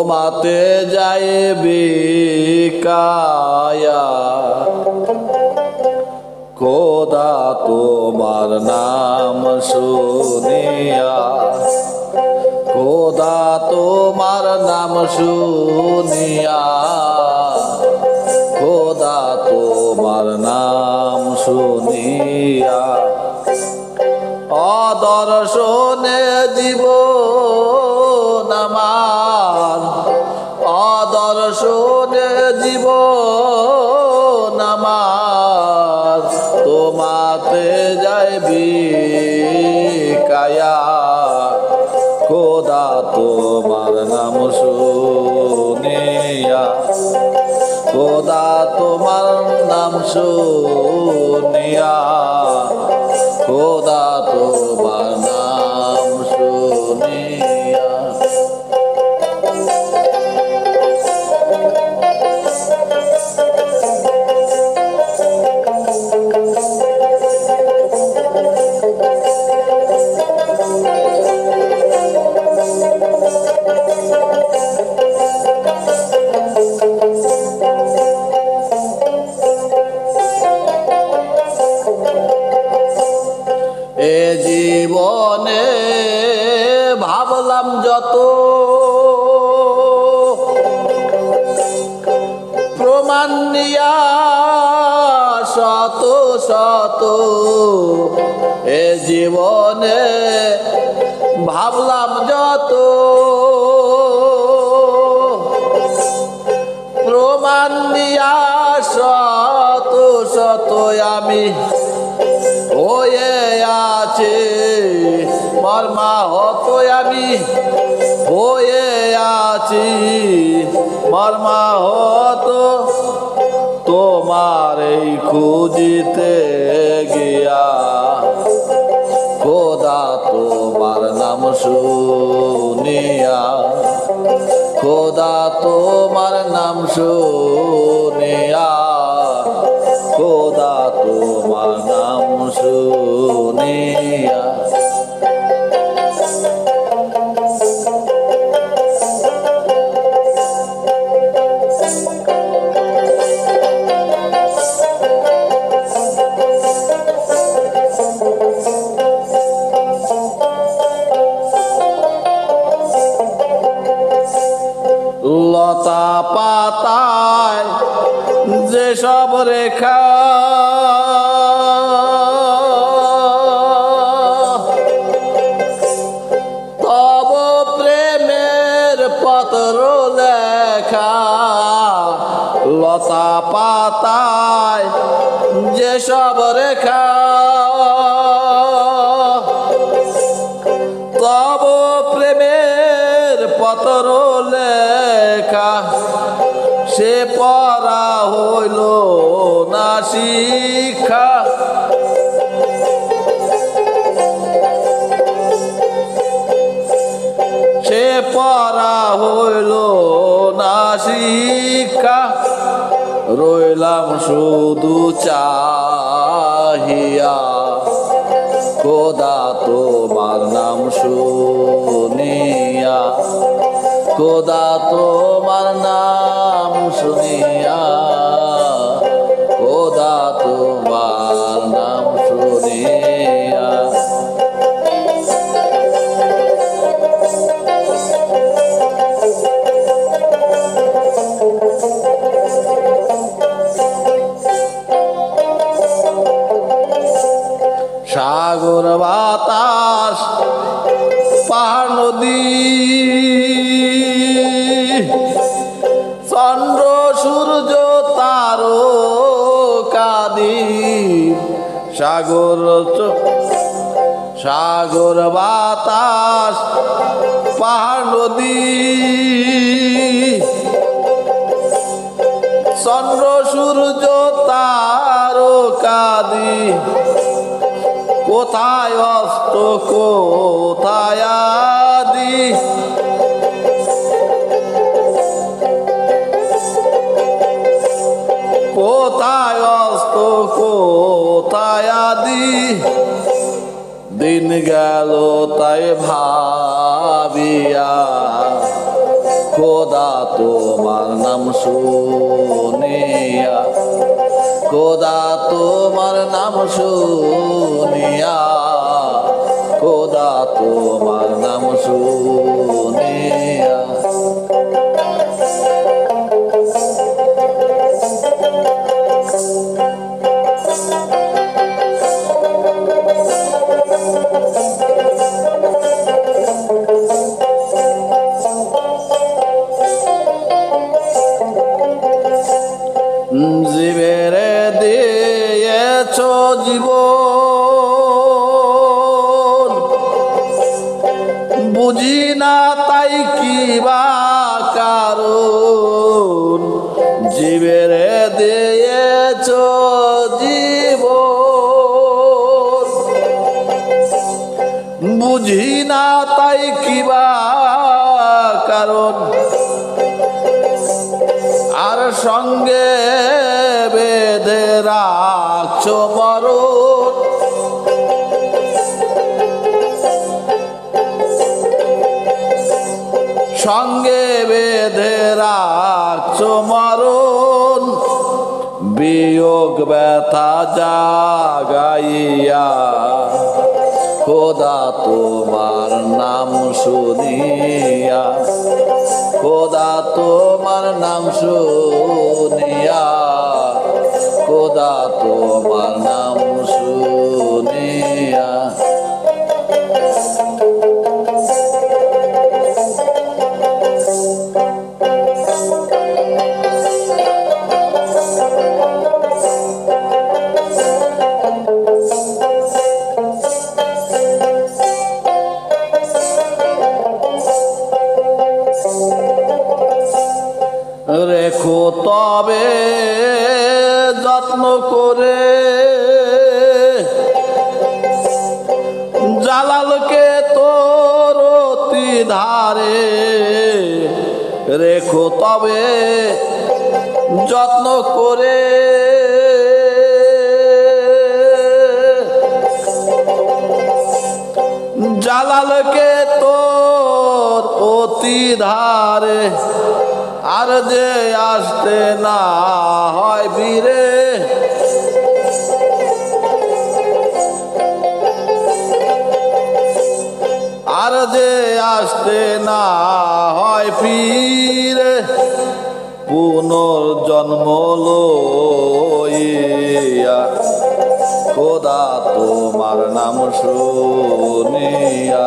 তোমাতে যাইবি কায়া খোদা তোমার নাম শুনিয়া খোদা তোমার নাম শুনিয়া খোদা তোমার নাম শুনিয়া অদর্শনে জীবন আমার অদর্শনে জীবন আমার তোমাতে যাইবি কায়া খোদা তোমার নাম শুনিয়া খোদা তোমার নাম শুনিয়া খোদা তোমার নাম শুনিয়া এ জীবনে ভাবলাম যত প্রমাণ নিয়া শত শত এ জীবনে ভাবলাম যত প্রমাণ নিয়া শত শত আমি হয়ে আছে মর্মা হত আমি হয়ে আছি মর্মা হত তোমার এই খুঁজিতে গিয়া খোদা তোমার নাম শুনিয়া খোদা তোমার নাম শুনিয়া খোদা তোমার নাম শুনিয়া লতা পাতায় যেসব রেখা তব প্রেমের পত্র লেখা লতা পাতায় যেসব রেখা তব প্রেমের পত্র লেখা সে পড়া হইল না শিক্ষা সে পড়া হইল না শিক্ষা রইলাম শুধু চাহিয়া খোদা তোমার নাম শুনিয়া খোদা তোমার নাম শুনিয়া খোদা তোমার নাম শুনিয়া সাগর বাতাস পাহাড় নদী চন্দ্র সূর্য তারকাদি সাগর সাগর বাতাস পাহাড় নদী চন্দ্র সূর্য তারকাদি কোথায় অস্ত কোথায় আদি কোথায় অস্ত কোথায় আদি দিন গেল তাই ভাবিয়া খোদা তোমার নাম শুনিয়া, খোদা তোমার নাম শুনিয়া, খোদা তোমার নাম শুনিয়া। জীবেরে দিয়েছ জীবন, বুঝি না তাই কি বা কারণ। জীবেরে দিয়েছ জীবন, বুঝি না তাই কি বা কারণ। আর সঙ্গে বেঁধে রাখছো মরণ, সঙ্গে বেঁধে রাখছো মরণ। বিয়োগ ব্যথা জাগাইয়া, খোদা তোমার নাম শুনিয়া, খোদা তোমার নাম শুনিয়া, খোদা তোমার নাম শুনিয়া। রেখো তবে যত্ন করে জালালকে তোর অতি ধারে, রেখো তবে যত্ন করে জালালকে তোর অতি ধারে। আর যে আসতে না হয় বীরে, আর যে আসতে না হয় ফিরে, পুনর্জন্ম লইয়া, খোদা তোমার নাম শুনিয়া,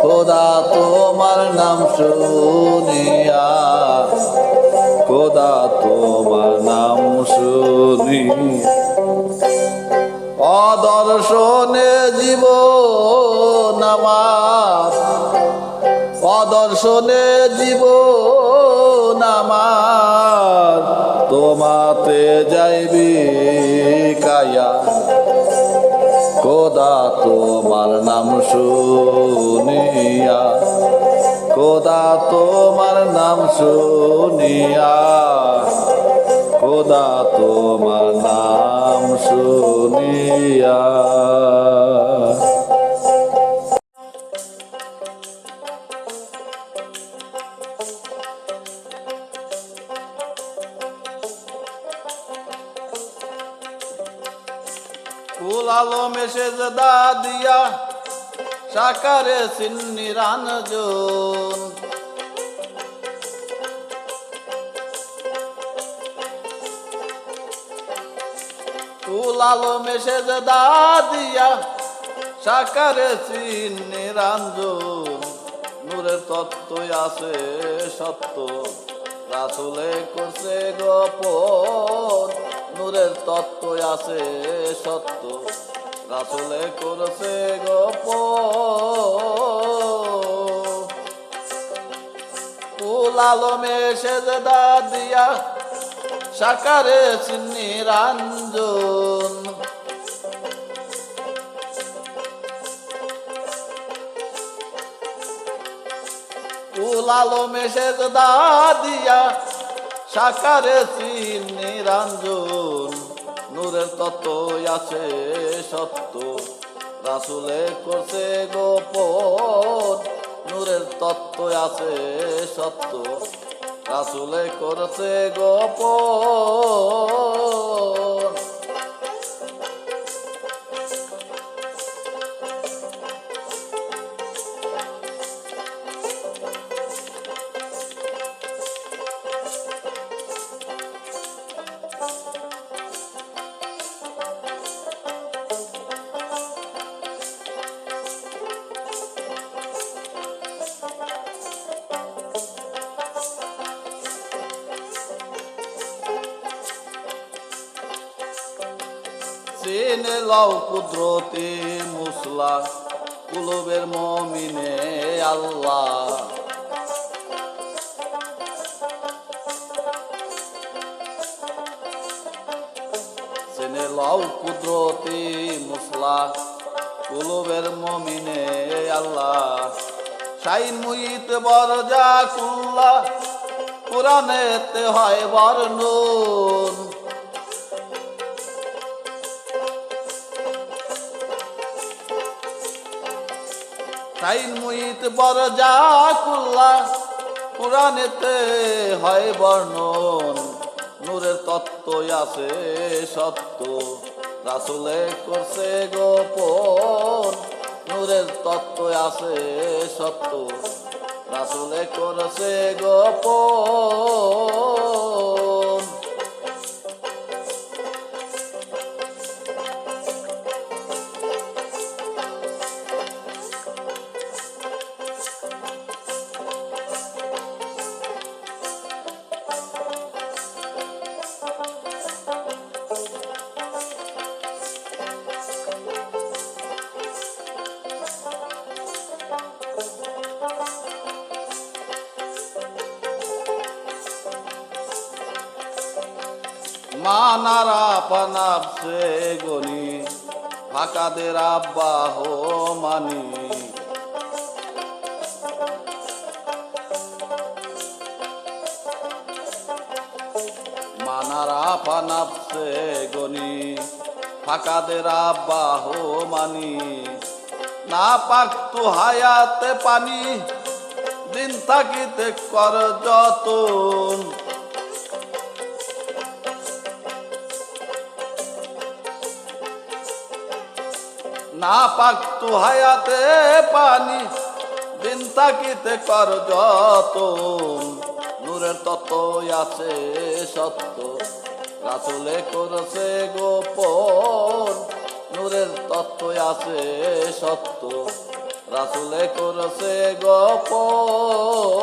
খোদা তোমার নাম শুনিয়া, খোদা তোমার নাম শুনিয়া। অদর্শনে জীবন আমার, অদর্শনে জীবন আমার, তোমাতে যাইবি কায়া, খোদা তোমার নাম শুনিয়া, খোদা তোমার নাম শুনিয়া, খোদা তোমার নাম শুনিয়া। কুল আলমে সেজদা দিয়া সাকারে সিন্নি রানজন, কুল আলমে সেজদা দিয়া সাকারে সিন্নি রানজন। নূরের তত্ত্বই আছে সত্য, রাসূলে করছে গোপন। নূরের তত্ত্বই আছে সত্য, রাসূলে করছে গোপন। কুল আলমে সেজদা দিয়া সাকারে সিন্নি রাঞ্জন। কুল আলমে সেজদা দিয়া সাকারে সিন্নি রাঞ্জন। নূরের তত্ত্বই আছে সত্য, রাসূলে করছে গোপন। নূরের তত্ত্ব আছে সত্য, রাসূলে করছে গোপন। চিনে লও কুদরতি মুসলা, কুলুবের মমিনে আল্লাহ। চিনে লও কুদরতি মুসলা, কুলুবের মমিনে আল্লাহ। শাইন মুইত বরজা কুল্লা, কুরআনেতে হয় বর্ণন। শাইন মুইত বরজা কুল্লা, কুরআনেতে হয় বর্ণন। নূরের তত্ত্ব আছে সত্য, রাসূলে করছে গোপন। নূরের তত্ত্ব আছে সত্য, রাসূলে করছে গোপন। মানারা পানাবসে গনি, ফাঁকাদের আব্বাহ মানি। মানারা পানাবসে গনি, ফাঁকাদের আব্বাহ মানি। না পাক তু হায়াতে পানি, দিন থাকিতে কর যতন। না পাক তু হায়াতে পানি, দিন থাকিতে কর যতন। নূরের তত্ত্ব আছে সত্য, রাসূলে করছে গোপন। নূরের তত্ত্ব আছে সত্য, রাসূলে করছে গোপন।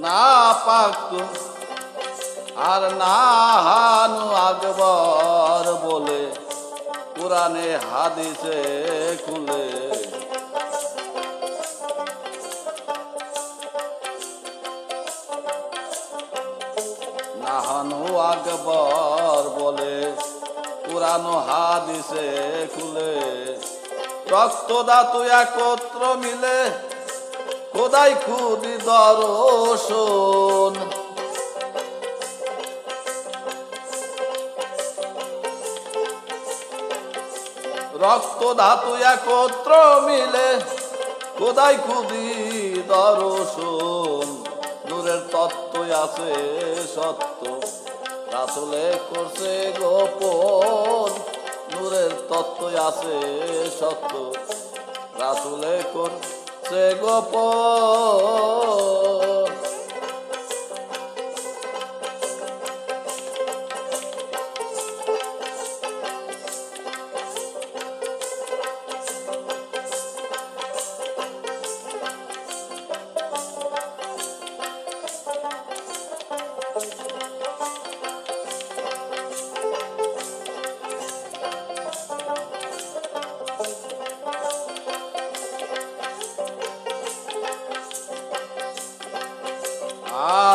না পাক আর না হানু আকবর বলে, কুরআনে হাদিসে খুলে। না হানু আকবর বলে, কুরআন হাদিসে খুলে। রক্ত ধাতু একত্র মিলে, খোদাই খুদি দর্শন। রক্ত ধাতু একত্র মিলে, খোদাই খুদি দর্শন। নূরের তত্ত্ব আছে সত্য, রাসূলে করছে গোপন। নূরের তত্ত্ব আছে সত্য, রাসূলে করছে গোপন।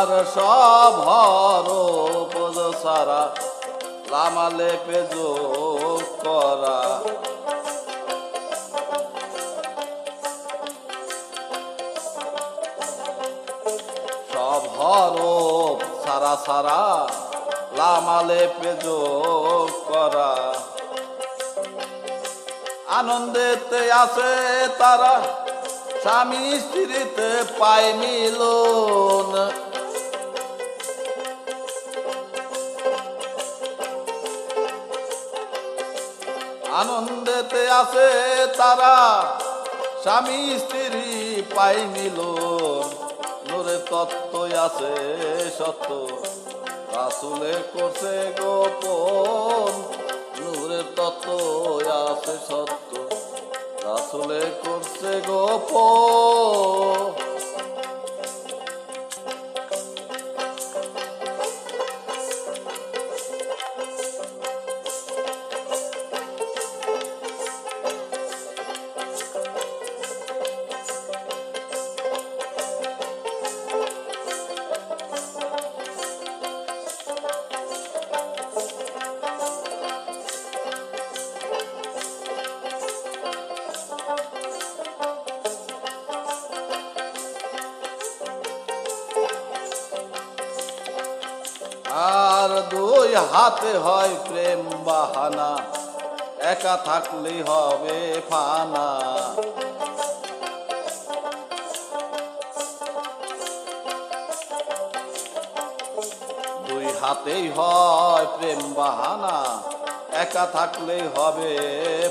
আর সব হরফ সারা লামালে যোগ করা সব হরফ সারা সারা লামালে যোগ করা আনন্দেতে আছে তারা স্বামী স্ত্রীতে পায় মিলন আনন্দেতে আছে তারা স্বামী স্ত্রী পায় মিলন নূরের তত্ত্ব আছে সত্য রাসূলে করছে গোপন নূরের তত্ত্ব আছে সত্য রাসূলে করছে গোপন আর দুই হাতে হয় প্রেম বাহানা একা থাকলেই হবে ফানা দুই হাতেই হয় প্রেম বাহানা একা থাকলেই হবে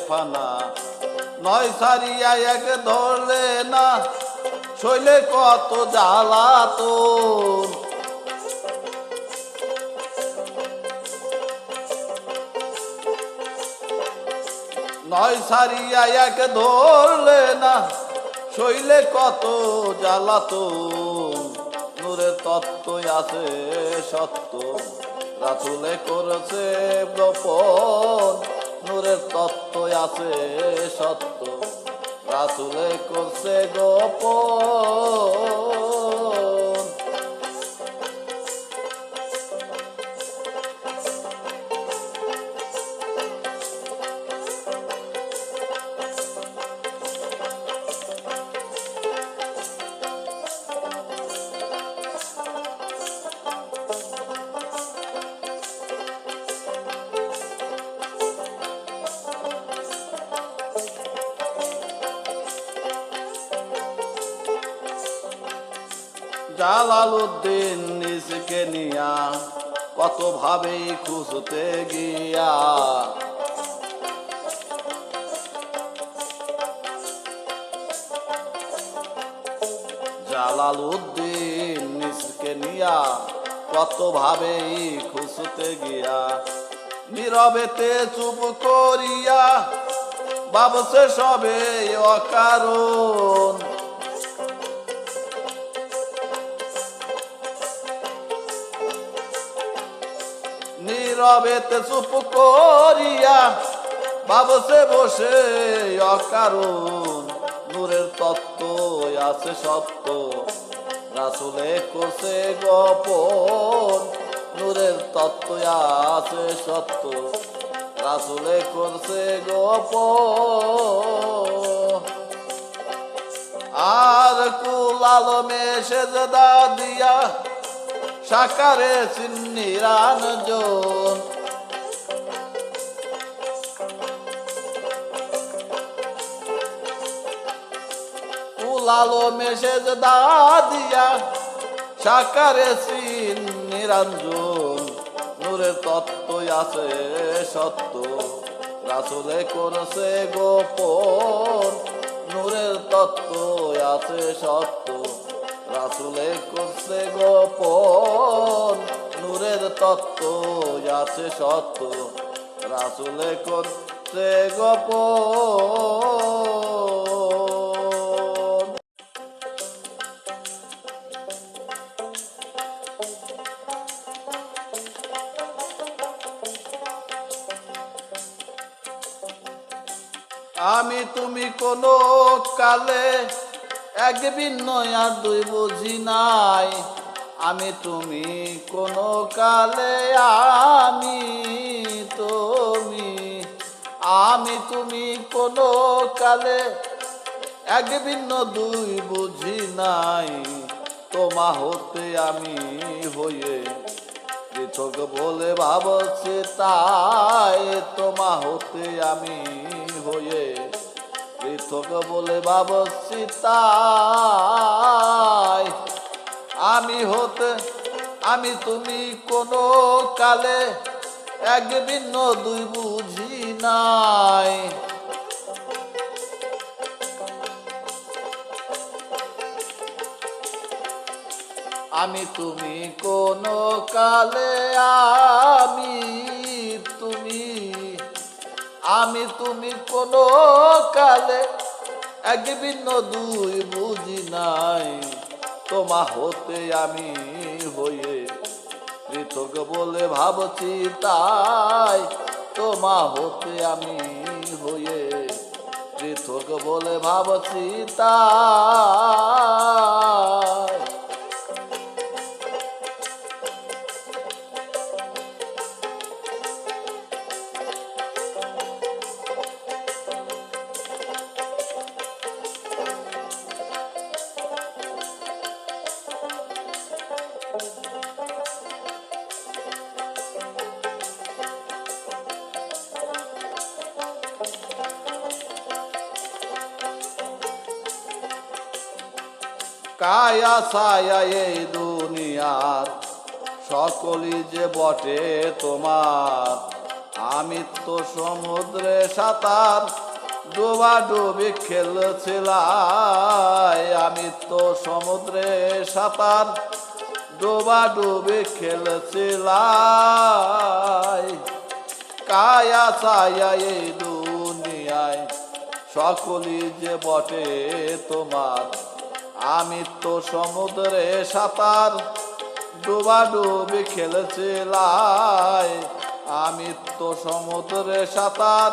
ফানা নয় সারিয়া এক ধরলে না শৈলে কত জ্বালাতন নয় সারিয়া এক ধরলে না শৈলে কত জ্বালাতন নূরের তত্ত্ব আছে সত্য রাসূলে করেছে গোপন নূরের তত্ত্ব আছে সত্য রাসূলে করছে গোপন জালালউদ্দিন নিজকে নিয়া কত ভাবে খুঁজতে গিয়া জালালউদ্দিন নিজকে নিয়া কত ভাবে খুঁজতে গিয়া নীরবেতে চুপ করিয়া ভাবছে সবে অকারণ নীরবেতে চুপ করিয়া ভাবছে বসে অকারণ নূরের তত্ত্ব আছে সত্য রাসূলে করছে গোপন নূরের তত্ত্ব আছে সত্য রাসূলে করছে গোপন আর কুল আলমে সেজদা দিয়া সাকারে নিরঞ্জন কুল আলমে সেজদা দিয়া সাকারে নিরঞ্জন নূরের তত্ত্ব আছে সত্য রাসূলে করছে গোপন নূরের তত্ত্ব আছে সত্য রাসূলে করছে গোপন নূরের তত্ত্ব আছে সত্য রাসূলে করছে গোপন আমি তুমি কোনো কালে এক ভিন্ন আর দুই বুঝি নাই আমি তুমি কোনো কালে আমি তুমি আমি তুমি কোনো কালে এক ভিন্ন দুই বুঝি নাই তোমা হতে আমি হয়ে পৃথক বলে ভাবছি তাই তোমা হতে আমি হয়ে পৃথক বলে ভাবছি তাই আমি তুমি কোনো কালে এক ভিন্ন দুই বুঝি নাই আমি তুমি কোনো কালে আমি তুমি কোনো কালে এক ভিন্ন দুই বুঝি নাই তোমা হতে আমি হয়ে পৃথক বলে ভাবছি তাই তোমা হতে আমি হয়ে পৃথক বলে ভাবছি তাই কায়া ছায়া এই দুনিয়ার সকলই যে বটে তোমার আমি তো সমুদ্রে সাঁতার ডোবা ডুবি খেলছিলাম আমি তো সমুদ্রে সাঁতার ডোবা ডুবি খেলছিলাম কায়া ছায়া এই দুনিয়ায় সকলই যে বটে তোমার আমি তো সমুদ্রে সাঁতার ডোবা ডুবি খেলেছিলাম আমি তো সমুদ্রে সাঁতার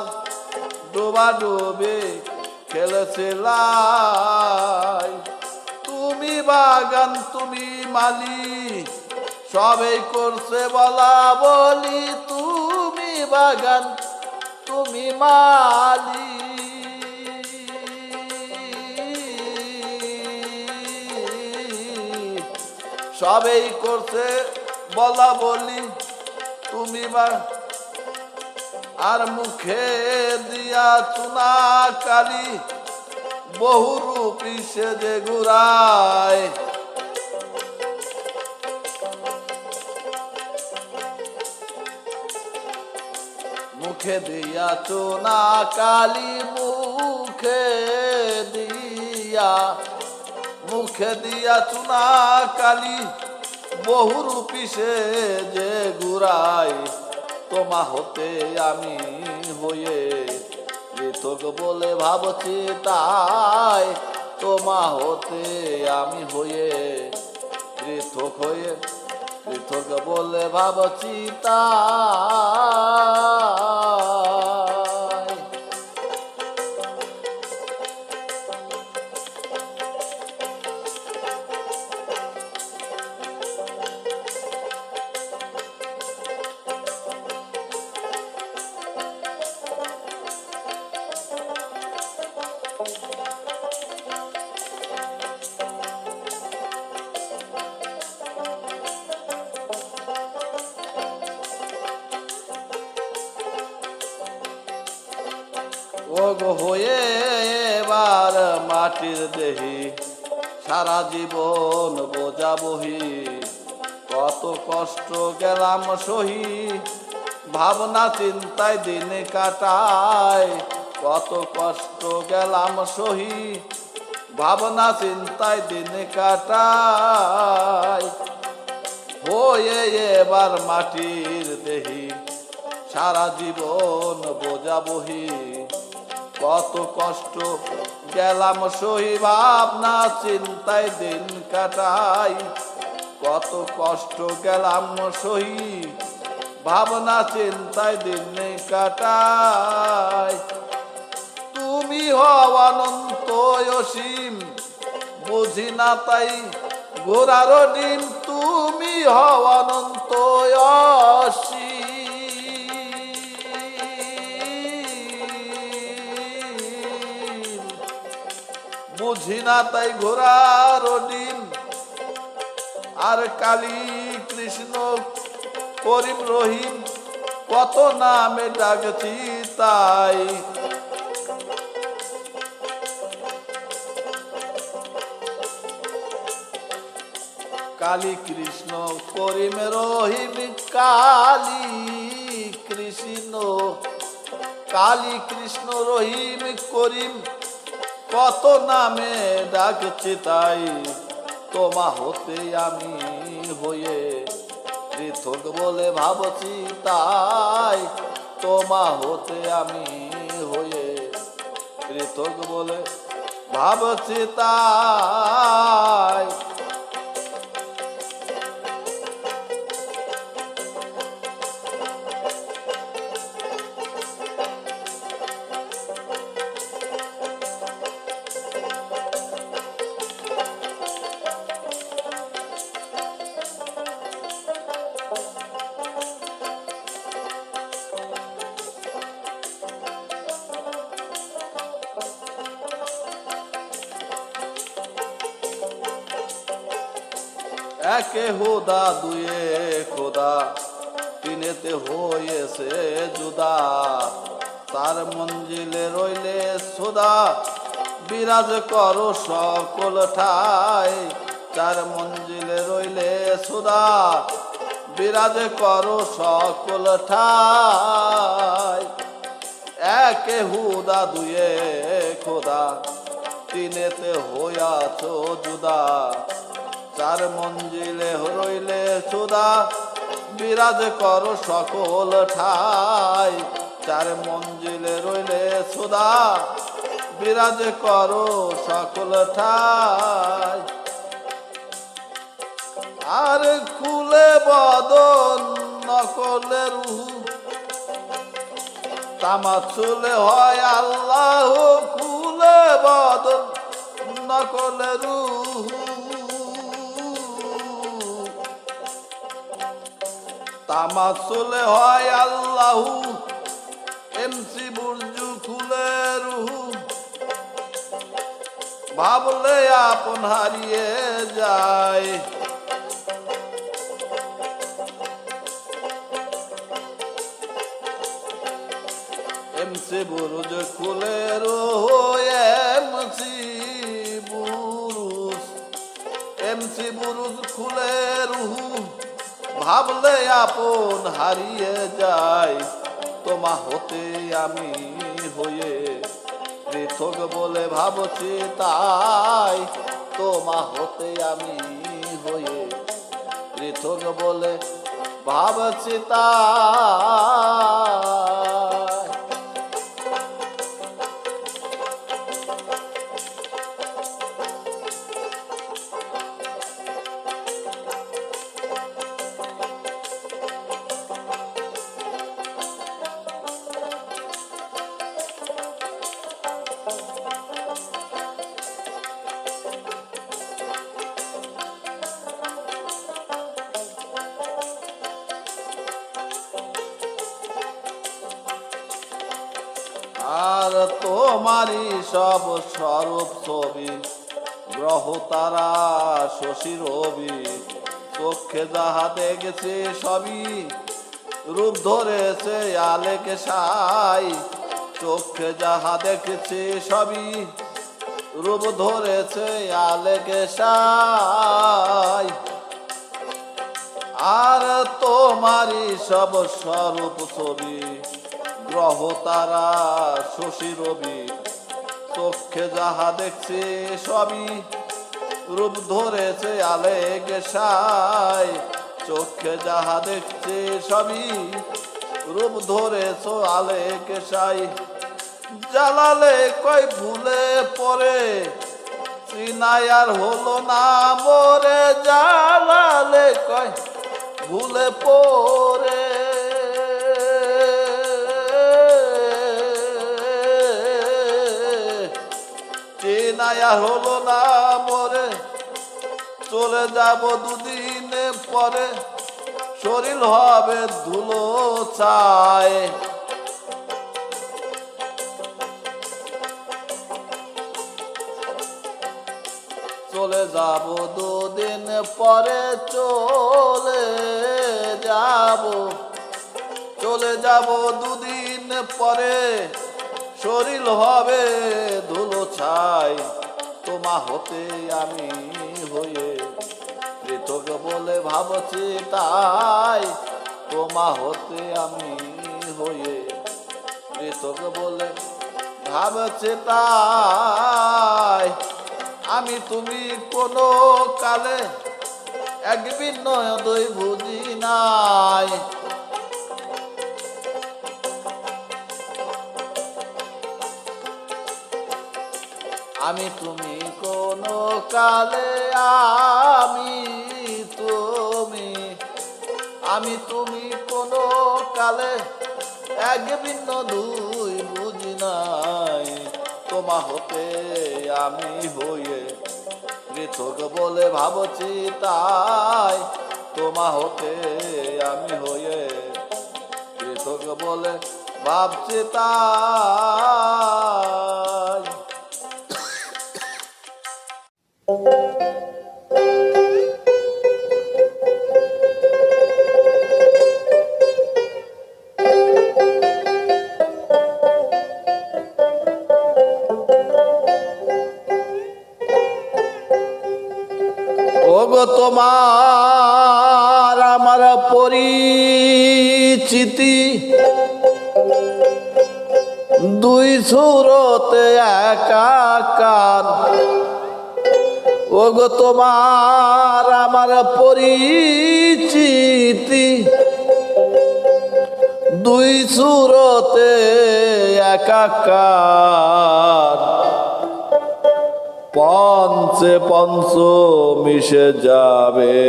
ডোবা ডুবি খেলেছিলাম তুমি বাগান তুমি মালি সবাই করছে বলা বলি তুমি বাগান তুমি মালি সবেই করছে বলা বলি তুমি আর মুখে দিয়া চুনা কালি বহু রূপী সে যে ঘুরায় মুখে দিয়া চুনা কালি মুখে দিয়া চুনা কালি বহু রূপী সে যে ঘুরাই তোমা হতে আমি হয়ে পৃথক বলে ভাবছি তাই তোমা হতে আমি হয়ে পৃথক বলে ভাবছি তাই ওগো হয়ে এবার মাটির দেহি সারা জীবন বোঝা বহি কত কষ্ট গেলাম সহি ভাবনা চিন্তায় দিন কাটায় কত কষ্ট গেলাম সহি ভাবনা চিন্তায় দিন কাটায় হয়ে এবার মাটির দেহি সারা জীবন বোঝা বহি কত কষ্ট গেলাম সহি ভাবনা চিন্তায় দিন কাটাই কত কষ্ট গেলাম সহি ভাবনা চিন্তায় দিন কাটাই তুমি হও অনন্ত অসীম বুঝি না তাই ঘোড়ার ডিম তুমি হও অনন্ত অসীম। বুঝি না তাই ঘোড়ার ডিম, আর কালী কৃষ্ণ করিম রহিম কত নামে ডাকছি তাই। কালী কৃষ্ণ করিম রহিম, কালী কৃষ্ণ, কালী কৃষ্ণ রহিম করিম কত নামে ডাকছি তাই। তোমা হতে আমি হয়ে পৃথক বলে ভাবছি তাই। তোমা হতে আমি হয়ে পৃথক বলে ভাবছি তাই। একে হোদা দুয়ে খোদা, তিনেতে হয়েছে জুদা। তার মঞ্জিলে রইলে সুদা, বিরাজ করো সকল ঠাই। চার মঞ্জিলে রইলে সুদা, বিরাজ করো সকল ঠাই। একে হুদা দুয়ে খোদা, তিনেতে হইয়াছ জুদা। চার মঞ্জিলে রইলে সুদা, বিরাজ করো সকল ঠাই। চার মঞ্জিলে রইলে সুদা, বিরাজ করো সকল ঠাই। আর খুলে বদন নকলে রুহু, তামাচুলে হয় আল্লাহ। খুলে বদন নকলে রুহু, তামাচুলে হয় আল্লাহ। এমসি বুর্জু খুলে রুহু, ভাবলে আপন হারিয়ে যায়। এমসি বুরুজ খুলে রুহু, এমসি বুরুজ, এমসি বুরুজ খুলে রুহু, ভাবলে আপন হারিয়ে যায়। তোমা হতে আমি হয়ে পৃথক বলে ভাবছি তাই। তোমা হতে আমি হয়ে পৃথক বলে ভাবছি তাই। আর তোমারই সব স্বরূপ ছবি, গ্রহ তারা শশী রবি। চোখে যাহা দেখেছে সবই, রূপ ধরেছে আলেকে সাই। চোখে যাহা দেখেছে সবই, রূপ ধরেছে আলেকে সাই। আর তোমারই সব স্বরূপ ছবি, গ্রহ তারা শশী রবি। চোখে যাহা দেখছে সবই, রূপ ধরেছে আলেকে সাই। চোখে যাহা দেখছে সবই, রূপ ধরেছ আলেকে সাই। জালালে কই ভুলে পড়ে, চিনাই আর হলো না মোরে। জালালে কই ভুলে পড়ে, চিনাই আর হলো না মোরে। চলে যাব দুদিনে পরে শরীর হবে ধুলো ছায়। চলে যাব দুদিন পরে চলে যাব দুদিন পরে শরীর হবে ধুলো ছাই। তোমা হতে আমি হয়ে পৃথক বলে ভাবছি তাই। তোমা হতে আমি হয়ে পৃথক বলে ভাবছি তাই। আমি তুমি কোনো কালে এক ভিন্ন দুই বুঝি নাই। আমি তুমি কোনো কালে আমি তুমি কোনো কালে এক ভিন্ন দুই বুঝি নাই। তোমা হতে আমি হয়ে পৃথক বলে ভাবছি তাই। তোমা হতে আমি হয়ে পৃথক বলে ভাবছি তাই। ওগো তোমার আমার পরিচিতি দুই সুরতে একাকার। ওগো তোমার আমার পরিচিতি দুই সুরতে একাকার। পঞ্চে পঞ্চ মিশে যাবে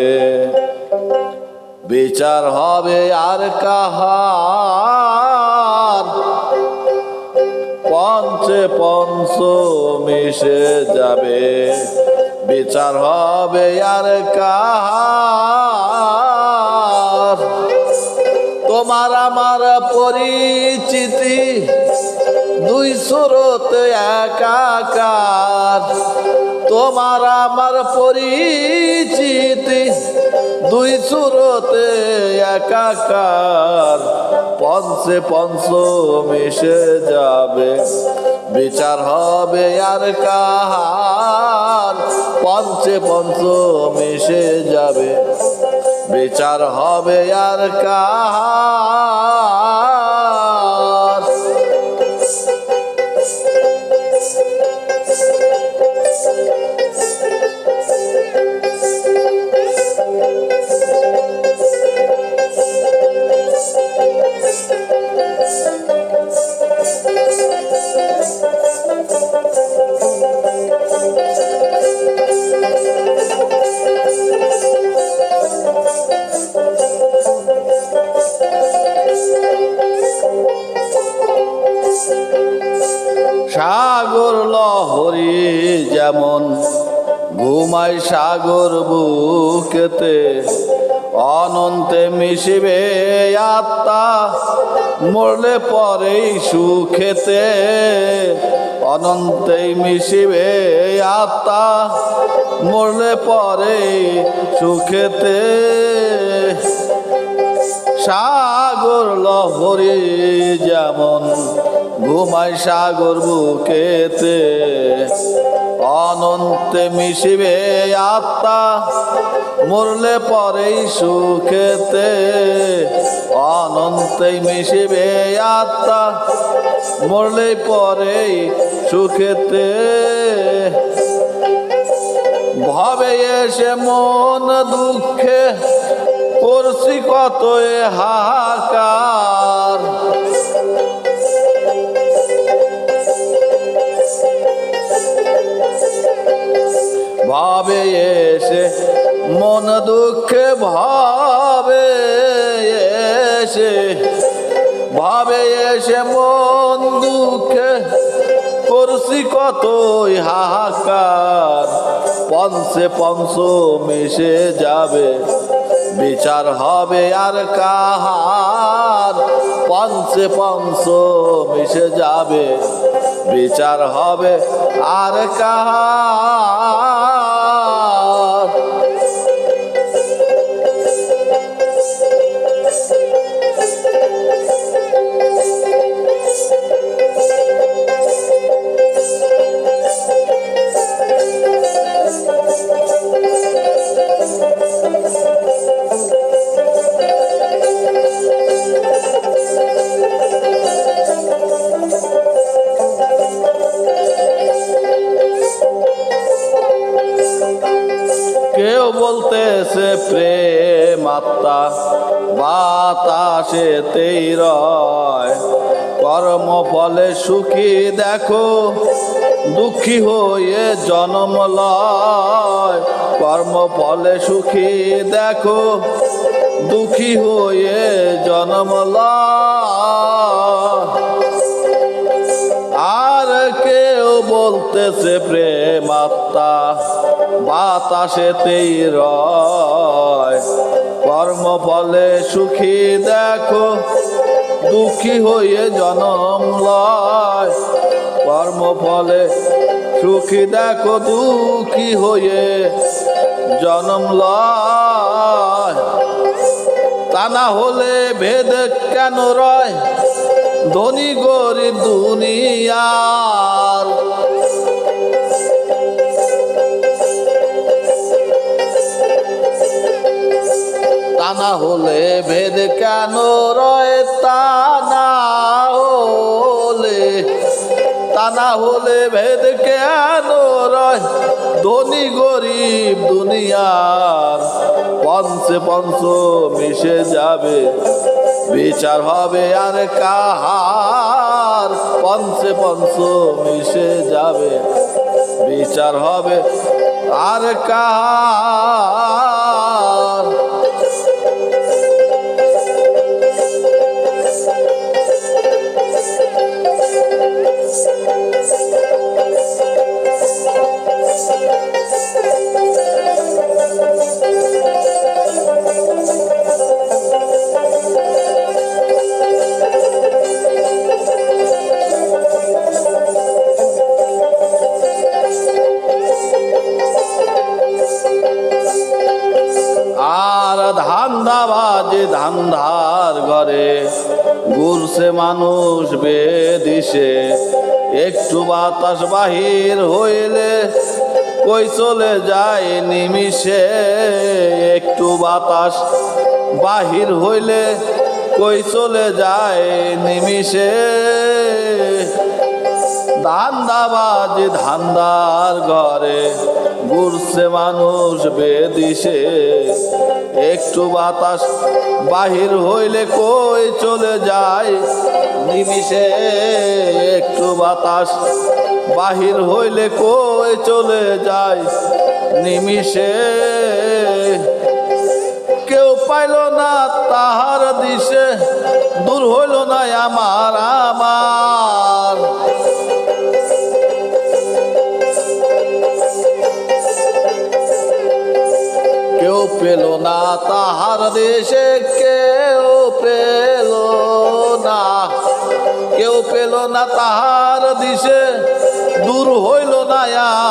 বিচার হবে আর কাহার। পঞ্চে পঞ্চ মিশে যাবে বিচার হবে আর কাহার। তোমার আমার পরিচিতি দুই সুরতে একাকার। তোমার আমার পরিচিতি দুই সুরতে একাকার। পঞ্চে পঞ্চ মিশে যাবে বিচার হবে আর কাহার। পঞ্চে পঞ্চ মিশে যাবে বিচার হবে আর কাহার। সাগর লহরী যেমন ঘুমায় সাগর বুকেতে, অনন্তে মিশিবে আত্মা মরলে পরেই সুখেতে। অনন্তে মিশিবে আত্মা মরলে পরেই সুখেতে। সাগর লহরী যেমন ঘুমায় সাগর বুকেতে, অনন্তে মিশিবে আত্মা মরলে পরেই সুখেতে। অনন্তে মিশিবে আত্মা মরলে পরেই সুখেতে। ভবে এসে মন দুঃখে করছি কত হাহাকার। ভাবে এসে মন দুঃখে ভাবে এসে মন দুঃখে করছি কতই হাহাকার। পঞ্চে পঞ্চ মিশে যাবে বিচার হবে আর কাহার, পঞ্চে পঞ্চ মিশে যাবে, বিচার হবে আর কাহার। কেউ বলতেছে প্রেম আত্মা বাতাসেতেই রয়, কর্ম ফলে সুখী দেখো দুঃখী হয়ে জন্ম লয়। কর্ম ফলে সুখী দেখো দুঃখী হয়ে জন্ম লয়। আর কেউ বলতেছে প্রেম আত্মা বাতাসেতেই রয়, কর্ম ফলে সুখী দেখো দুঃখী হয়ে জন্ম লয়। কর্ম ফলে সুখী দেখো দুঃখী হয়ে জন্ম লয়। তা না হলে ভেদ কেন রয় ধনী গরিব দুনিয়ার। তা না হলে ভেদ কেন রয়, তা না হলে ভেদ কেন রয় ধনী গরিব দুনিয়ার। পঞ্চে পঞ্চ মিশে যাবে, বিচার হবে আর কাহার। পঞ্চে পঞ্চ মিশে যাবে, বিচার হবে আর কাহার। আর ধান্দাবাজে ধান্দার ঘরে ঘুরছে মানুষ বেদিশে, একটু বাতাস বাহির হইলে কই চলে যায় নিমিষে। একটু বাতাস বাহির হইলে কই চলে যায় নিমিষে। ধান্দাবাজে ধান্দার ঘরে ঘুরছে মানুষ বেদিশে, একটু বাতাস বাহির হইলে কই চলে যায় নিমিষে। একটু বাতাস বাহির হইলে কই চলে যায় নিমিষে। কেউ পাইল না তাহার দিশে, দূর হইল না আমার আমার। কেউ পেল না তাহার দেশে, কেউ পেল না, কেউ পেল না তাহার দিশে, দূর হইল না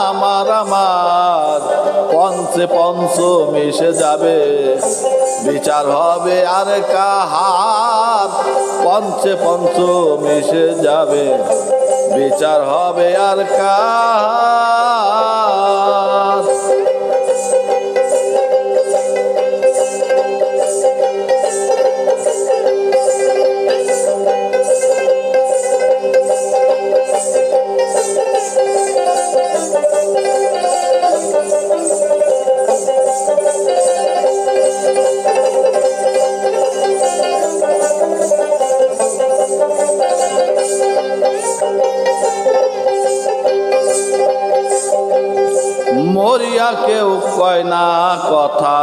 আমার আমার। পঞ্চে পঞ্চ মিশে যাবে, বিচার হবে আর কাহার। পঞ্চে পঞ্চ মিশে যাবে, বিচার হবে আর কাহার। মরিয়া কেউ কয় না কথা,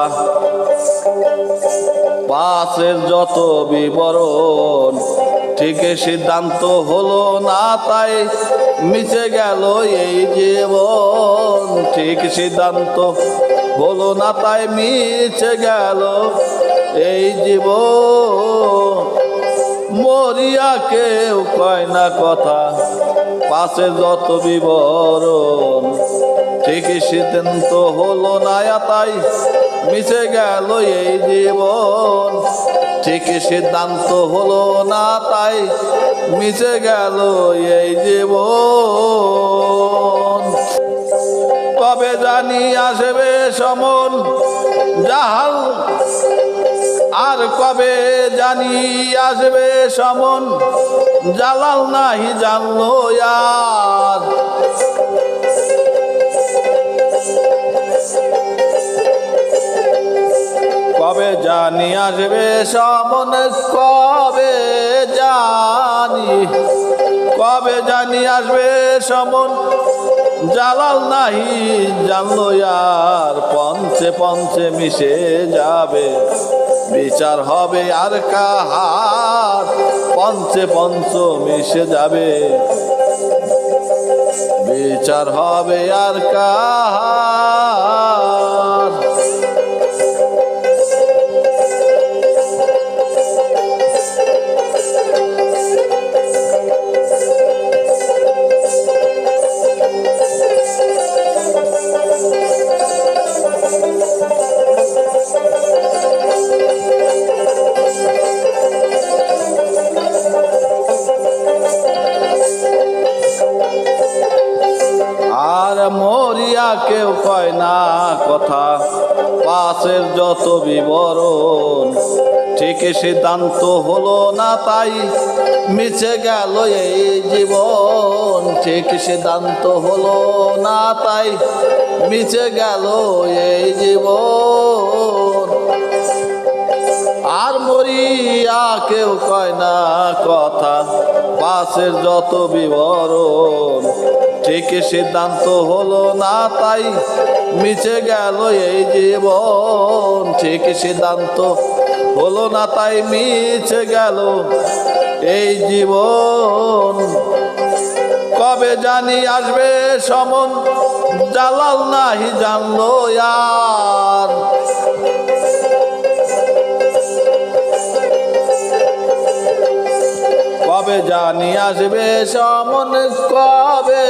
পাশের যত বিবরণ ঠিক সিদ্ধান্ত হলো না, তাই মিশে গেল এই জীবন। ঠিক সিদ্ধান্ত হলো না তাই মিছে গেল এই জীবন। মরিয়া কেউ কয় না কথা, পাশে যত বিবরণ, ঠিকই সিদ্ধান্ত হলো না তাই মিছে গেল এই জীবন। ঠিকই সিদ্ধান্ত হলো না তাই মিছে গেল এই জীবন। কবে জানি আসবে সমন জাহাল, আর কবে জানি আসবে সমন জালাল, নাহি জানলো আর। কবে জানি আসবে সমন, কবে জানি আসবে সমন জালাল, নাহি জানলো আর। পঞ্চে পঞ্চে মিশে যাবে বিচার হবে আর কাহার, পঞ্চে পঞ্চ মিশে যাবে বিচার হবে আর কাহার। আর মরিয়া কেউ কয় না কথা, পাশের যত বিবরণ, ঠিকই সিদ্ধান্ত হলো না তাই মিছে গেল এই জীবন। ঠিক সিদ্ধান্ত হলো না তাই মিছে গেল এই জীবন। আর মরিয়া কেউ কয় না কথা, পাশের যত বিবরণ, ঠিকই সিদ্ধান্ত হলো না তাই মিছে গেল এই জীবন। ঠিকই সিদ্ধান্ত হলো না তাই মিছে গেল এই জীবন। কবে জানি আসবে সমন জালাল, নাহি জানলো আর। কবে জানি আসবে সমন, কবে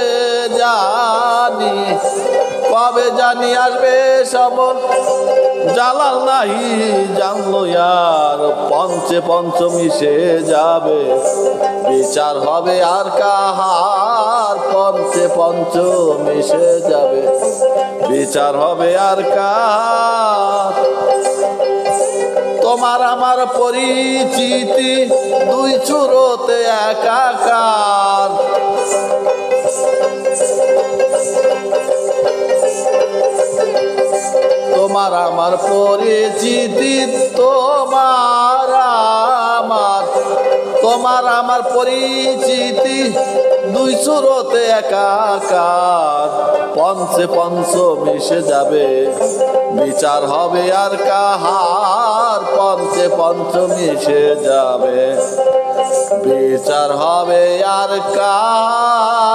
জানি আসবে সমন জালাল, নাহি জানলো আর। পঞ্চে পঞ্চ মিশে যাবে বিচার হবে আর কাহার, পঞ্চে পঞ্চ মিশে যাবে বিচার হবে আর কাহার। তোমার আমার পরিচিতি দুই চুরোতে একাকার, তোমার আমার পরিচিতি, তোমার আমার পরিচিতি দুই চুরোতে একাকার। পঞ্চে পঞ্চ মিশে যাবে বিচার হবে আর কাহার, পঞ্চে পঞ্চ মিশে যাবে বিচার হবে আর কাহার।